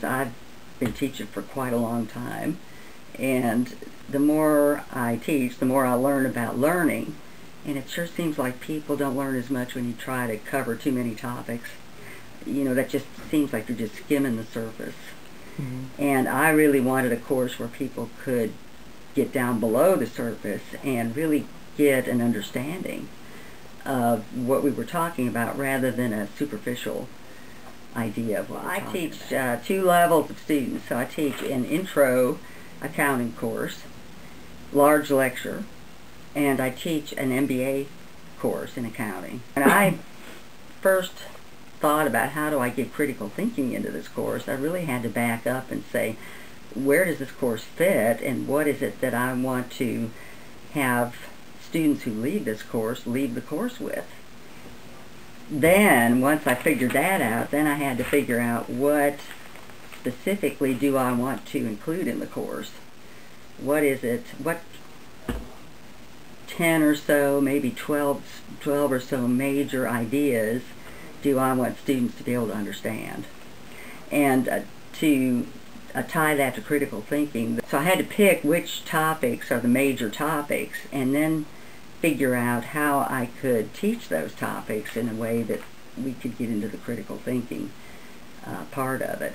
I've been teaching for quite a long time, and the more I teach, the more I learn about learning, and it sure seems like people don't learn as much when you try to cover too many topics. That just seems like you're just skimming the surface. And I really wanted a course where people could get down below the surface and really get an understanding of what we were talking about rather than a superficial idea. Well, I teach two levels of students. So I teach an intro accounting course, large lecture, and I teach an MBA course in accounting. And I first thought about how do I get critical thinking into this course. I really had to back up and say, where does this course fit, and what is it that I want to have students who leave this course leave the course with. Then, once I figured that out, then I had to figure out what specifically do I want to include in the course. What is it, what 10 or so, maybe 12 or so major ideas do I want students to be able to understand? And to tie that to critical thinking. So I had to pick which topics are the major topics, and then figure out how I could teach those topics in a way that we could get into the critical thinking part of it.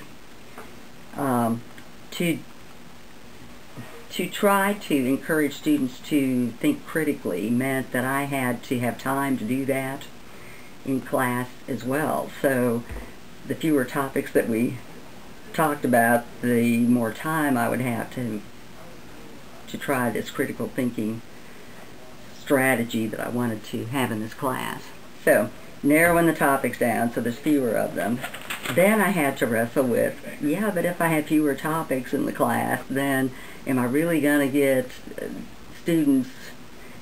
To try to encourage students to think critically meant that I had to have time to do that in class as well. So the fewer topics that we talked about, the more time I would have to try this critical thinking strategy that I wanted to have in this class. So narrowing the topics down so there's fewer of them. Then I had to wrestle with, yeah, but if I have fewer topics in the class, then am I really going to get students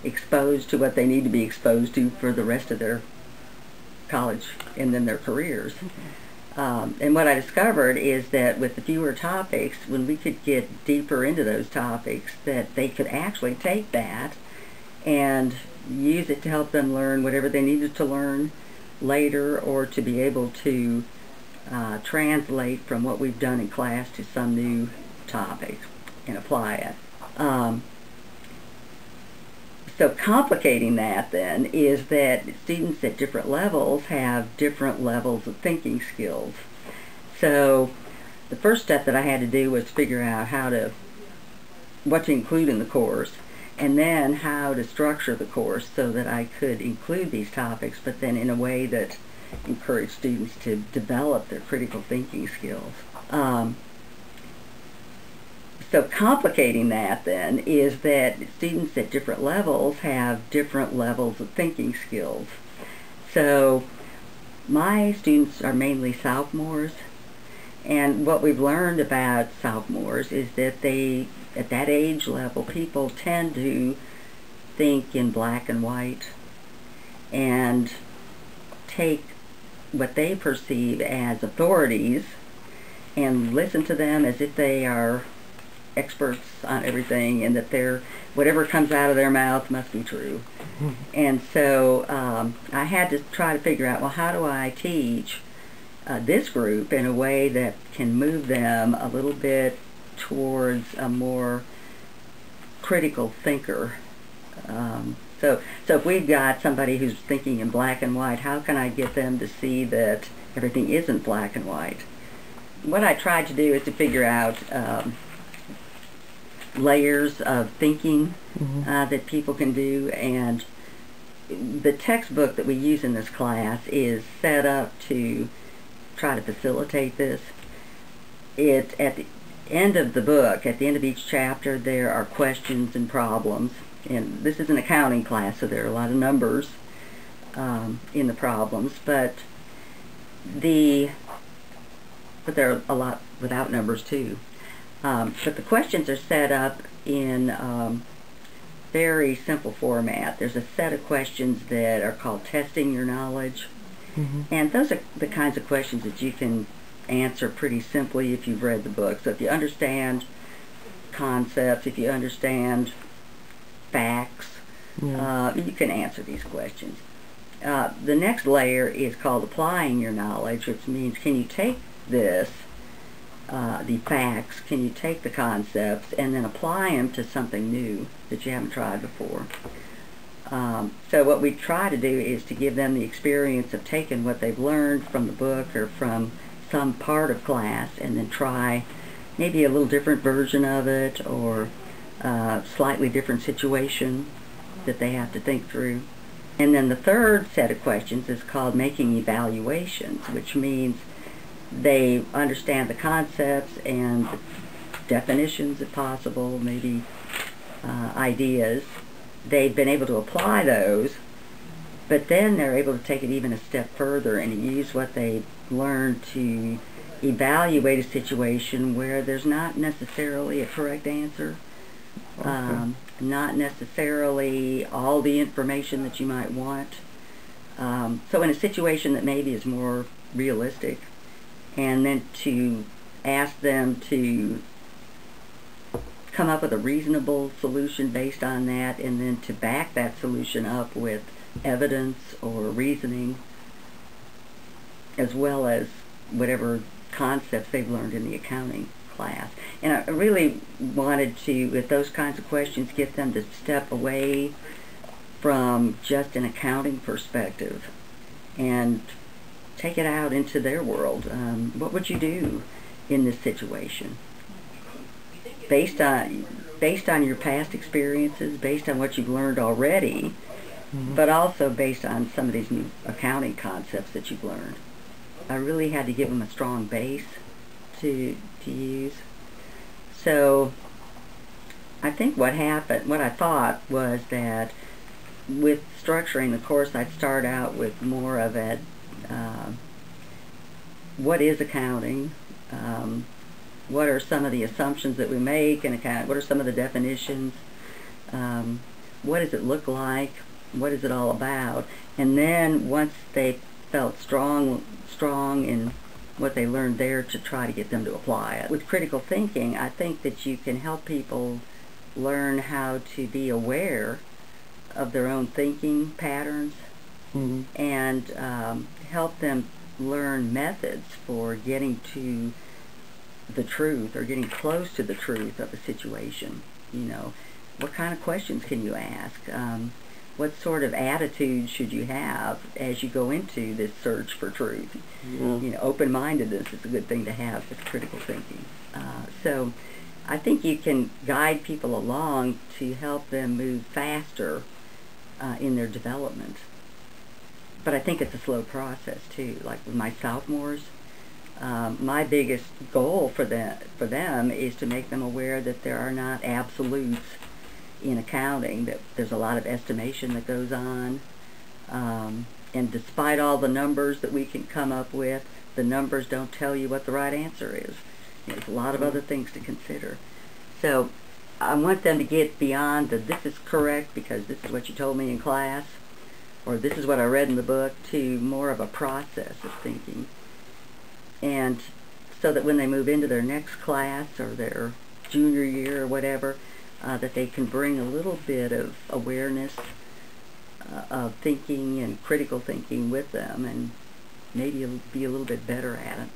exposed to what they need to be exposed to for the rest of their college and then their careers? And what I discovered is that with the fewer topics, when we could get deeper into those topics, that they could actually take that and use it to help them learn whatever they needed to learn later, or to be able to translate from what we've done in class to some new topic and apply it. So complicating that then is that students at different levels have different levels of thinking skills. So the first step that I had to do was figure out what to include in the course, and then how to structure the course so that I could include these topics, but then in a way that encouraged students to develop their critical thinking skills. So complicating that then is that students at different levels have different levels of thinking skills. So my students are mainly sophomores, and what we've learned about sophomores is that at that age level, people tend to think in black and white and take what they perceive as authorities and listen to them as if they are experts on everything, and that whatever comes out of their mouth must be true. And so I had to try to figure out, well, how do I teach this group in a way that can move them a little bit towards a more critical thinker. So if we've got somebody who's thinking in black and white, how can I get them to see that everything isn't black and white? What I tried to do is to figure out layers of thinking that people can do, and the textbook that we use in this class is set up to try to facilitate this. At the end of the book, at the end of each chapter, there are questions and problems, and this is an accounting class, so there are a lot of numbers in the problems, but there are a lot without numbers too. But the questions are set up in very simple format. There's a set of questions that are called testing your knowledge, and those are the kinds of questions that you can answer pretty simply if you've read the book. So if you understand concepts, if you understand facts, you can answer these questions. The next layer is called applying your knowledge, which means can you take this the facts, can you take the concepts and then apply them to something new that you haven't tried before? So what we try to do is to give them the experience of taking what they've learned from the book or from some part of class and then try maybe a little different version of it, or a slightly different situation that they have to think through. And then the third set of questions is called making evaluations, which means they understand the concepts and the definitions, if possible, maybe ideas. They've been able to apply those, but then they're able to take it even a step further and use what they learned to evaluate a situation where there's not necessarily a correct answer, not necessarily all the information that you might want. So in a situation that maybe is more realistic, and then to ask them to come up with a reasonable solution based on that, and then to back that solution up with evidence or reasoning, as well as whatever concepts they've learned in the accounting class. And I really wanted to, with those kinds of questions, get them to step away from just an accounting perspective and take it out into their world. What would you do in this situation? Based on your past experiences, based on what you've learned already, but also based on some of these new accounting concepts that you've learned. I really had to give them a strong base to use. So I think what I thought was that with structuring the course, I'd start out with more of a what is accounting? What are some of the assumptions that we make in account? What are some of the definitions? What does it look like? What is it all about? And then once they felt strong in what they learned there, to try to get them to apply it. With critical thinking, I think that you can help people learn how to be aware of their own thinking patterns, and help them learn methods for getting to the truth, or getting close to the truth of a situation. You know, what kind of questions can you ask? What sort of attitude should you have as you go into this search for truth? You know, open-mindedness is a good thing to have with critical thinking. So I think you can guide people along to help them move faster in their development. But I think it's a slow process too. Like with my sophomores, my biggest goal for them is to make them aware that there are not absolutes in accounting, that there's a lot of estimation that goes on, and despite all the numbers that we can come up with, the numbers don't tell you what the right answer is. There's a lot of other things to consider. So I want them to get beyond the this is correct because this is what you told me in class, or this is what I read in the book, to more of a process of thinking. And so that when they move into their next class or their junior year or whatever, that they can bring a little bit of awareness of thinking and critical thinking with them, and maybe be a little bit better at it.